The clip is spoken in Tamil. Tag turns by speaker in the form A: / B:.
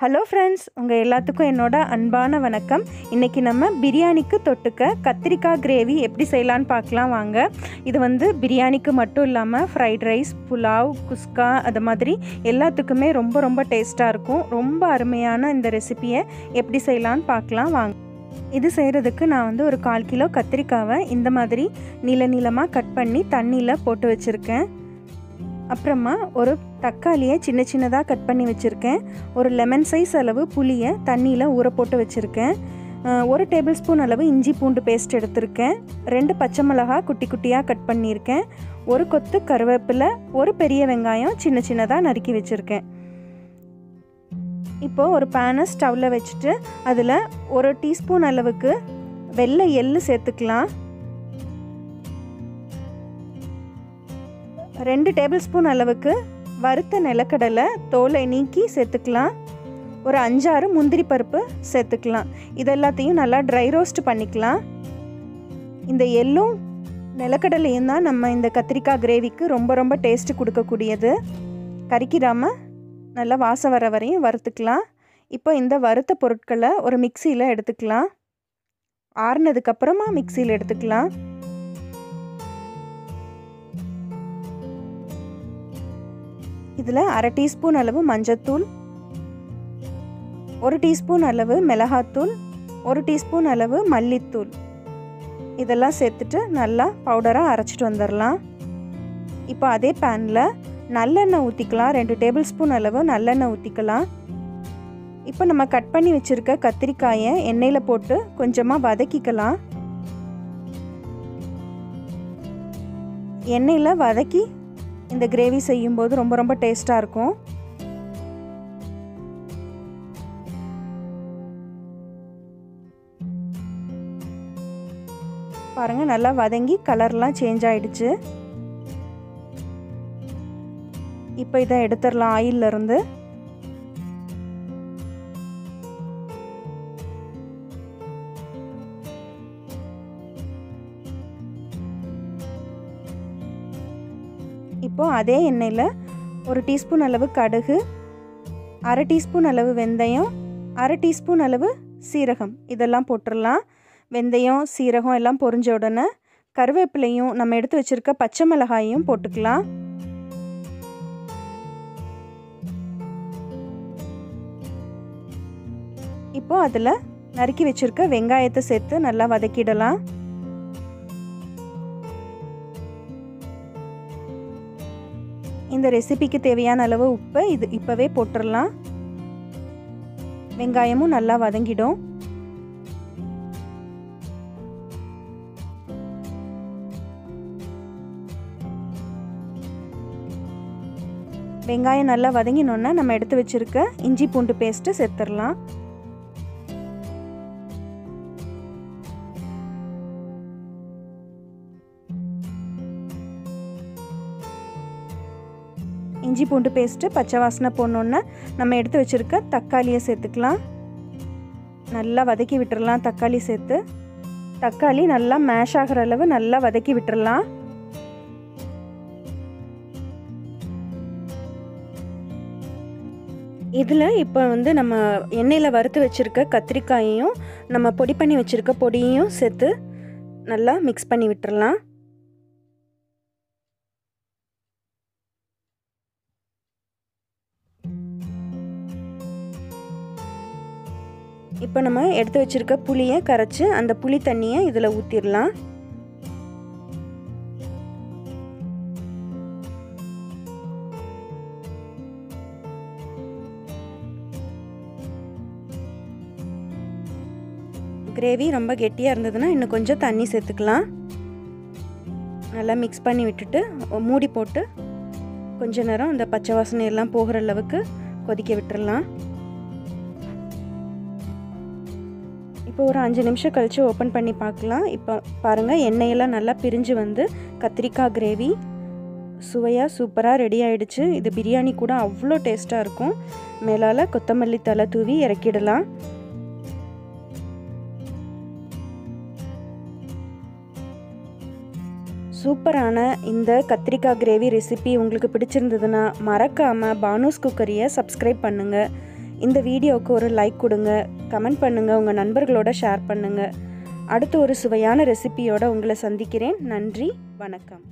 A: ஹலோ ஃப்ரெண்ட்ஸ், உங்கள் எல்லாத்துக்கும் என்னோட அன்பான வணக்கம். இன்றைக்கி நம்ம பிரியாணிக்கு தொட்டுக்க கத்திரிக்காய் கிரேவி எப்படி செய்யலான்னு பார்க்கலாம் வாங்க. இது பிரியாணிக்கு மட்டும் இல்லாமல் ஃப்ரைட் ரைஸ், புலாவ், குஸ்கா அது மாதிரி எல்லாத்துக்குமே ரொம்ப டேஸ்ட்டாக இருக்கும். ரொம்ப அருமையான இந்த ரெசிபியை எப்படி செய்யலான்னு பார்க்கலாம் வாங்க. இது செய்கிறதுக்கு நான் ஒரு 1/4 கிலோ கத்திரிக்காவை இந்த மாதிரி நீளமாக கட் பண்ணி தண்ணியில் போட்டு வச்சுருக்கேன். அப்புறமா ஒரு தக்காளியை சின்னதாக கட் பண்ணி வச்சுருக்கேன். ஒரு லெமன் சைஸ் அளவு புளியை தண்ணியில் ஊற போட்டு வச்சுருக்கேன். 1 டேபிள் ஸ்பூன் அளவு இஞ்சி பூண்டு பேஸ்ட் எடுத்திருக்கேன். 2 பச்சை மிளகாய் குட்டியாக கட் பண்ணியிருக்கேன். 1 கொத்து கருவேப்பிலை, 1 பெரிய வெங்காயம் சின்னதாக நறுக்கி வச்சுருக்கேன். இப்போது ஒரு பேனை ஸ்டவ்வில் வச்சுட்டு அதில் 1 டீஸ்பூன் அளவுக்கு வெள்ளை எள்ளு சேர்த்துக்கலாம். 2 டேபிள் ஸ்பூன் அளவுக்கு வறுத்த நிலக்கடலை தோலை நீக்கி சேர்த்துக்கலாம். ஒரு 5-6 முந்திரி பருப்பு சேர்த்துக்கலாம். இதெல்லாத்தையும் நல்லா ட்ரை ரோஸ்ட் பண்ணிக்கலாம். இந்த எள்ளும் நிலக்கடலையும் தான் நம்ம இந்த கத்திரிக்காய் கிரேவிக்கு ரொம்ப டேஸ்ட்டு கொடுக்கக்கூடியது. கறிக்கிடாமல் நல்லா வாசம் வர வரையும் வறுத்துக்கலாம். இப்போ இந்த வறுத்த பொருட்களை ஒரு மிக்சியில் எடுத்துக்கலாம். ஆறுனதுக்கப்புறமா மிக்சியில் எடுத்துக்கலாம். இதில் 1/2 டீஸ்பூன் அளவு மஞ்சத்தூள், 1 டீஸ்பூன் அளவு மிளகாத்தூள், 1 டீஸ்பூன் அளவு மல்லித்தூள் இதெல்லாம் சேர்த்துட்டு நல்லா பவுடராக அரைச்சிட்டு வந்துடலாம். இப்போ அதே பேனில் நல்லெண்ணெய் ஊற்றிக்கலாம். 2 டேபிள் ஸ்பூன் அளவு நல்லெண்ணெய் ஊற்றிக்கலாம். இப்போ நம்ம கட் பண்ணி வச்சுருக்க கத்திரிக்காயை எண்ணெயில் போட்டு கொஞ்சமாக வதக்கிக்கலாம். எண்ணெயில் வதக்கி இந்த கிரேவி செய்யும்போது ரொம்ப டேஸ்ட்டாக இருக்கும். பாருங்கள், நல்லா வதங்கி கலர்லாம் சேஞ்ச் ஆகிடுச்சு. இப்போ இதை எடுத்துடலாம் ஆயிலிருந்து. இப்போது அதே எண்ணெயில் 1 டீஸ்பூன் அளவு கடுகு, 1/2 டீஸ்பூன் அளவு வெந்தயம், 1/2 டீஸ்பூன் அளவு சீரகம் இதெல்லாம் போட்டுடலாம். வெந்தயம் சீரகம் எல்லாம் பொரிஞ்ச உடனே கருவேப்பிலையும் நம்ம எடுத்து வச்சுருக்க பச்சை மிளகாயும் போட்டுக்கலாம். இப்போது அதில் நறுக்கி வச்சுருக்க வெங்காயத்தை சேர்த்து நல்லா வதக்கிடலாம். இந்த ரெசிபிக்கு தேவையான அளவு உப்பை இப்போவே போட்டுடலாம். வெங்காயமும் நல்லா வதங்கிடும். வெங்காயம் நல்லா வதங்கினோன்னா நம்ம எடுத்து வச்சுருக்க இஞ்சி பூண்டு பேஸ்ட்டு சேர்த்துடலாம். இஞ்சி பூண்டு பேஸ்ட்டு பச்சை வாசனை போடணுன்னா நம்ம எடுத்து வச்சுருக்க தக்காளியை சேர்த்துக்கலாம். நல்லா வதக்கி விட்டுறலாம். தக்காளி சேர்த்து தக்காளி நல்லா மேஷ் ஆகிற அளவு நல்லா வதக்கி விட்டுறலாம். இதில் இப்போ நம்ம எண்ணெயில் வறுத்து வச்சுருக்க கத்திரிக்காயையும் நம்ம பொடி பண்ணி வச்சுருக்க பொடியையும் சேர்த்து நல்லா மிக்ஸ் பண்ணி விட்டுறலாம். இப்போ நம்ம எடுத்து வச்சுருக்க புளியை கரைச்சி அந்த புளி தண்ணியை இதில் ஊற்றிடலாம். கிரேவி ரொம்ப கெட்டியாக இருந்ததுன்னா இன்னும் கொஞ்சம் தண்ணி சேர்த்துக்கலாம். நல்லா மிக்ஸ் பண்ணி விட்டுட்டு மூடி போட்டு கொஞ்ச நேரம் அந்த பச்சை வாசனை எல்லாம் போகிற அளவுக்கு கொதிக்க விட்டுறலாம். இப்போ ஒரு 5 நிமிஷம் கழித்து ஓப்பன் பண்ணி பார்க்கலாம். இப்போ பாருங்கள், எண்ணெயெல்லாம் நல்லா பிரிஞ்சு கத்திரிக்காய் கிரேவி சுவையாக சூப்பராக ரெடி ஆகிடுச்சு. இது பிரியாணி கூட அவ்வளோ டேஸ்ட்டாக இருக்கும். மேலால் கொத்தமல்லி தலை தூவி இறக்கிடலாம். சூப்பரான இந்த கத்திரிக்காய் கிரேவி ரெசிபி உங்களுக்கு பிடிச்சிருந்ததுன்னா மறக்காமல் பானூஸ் குக்கரியை சப்ஸ்கிரைப் பண்ணுங்கள். இந்த வீடியோவுக்கு ஒரு லைக் கொடுங்க, கமெண்ட் பண்ணுங்கள், உங்கள் நண்பர்களோட ஷேர் பண்ணுங்கள். அடுத்து ஒரு சுவையான ரெசிபியோடு உங்களை சந்திக்கிறேன். நன்றி, வணக்கம்.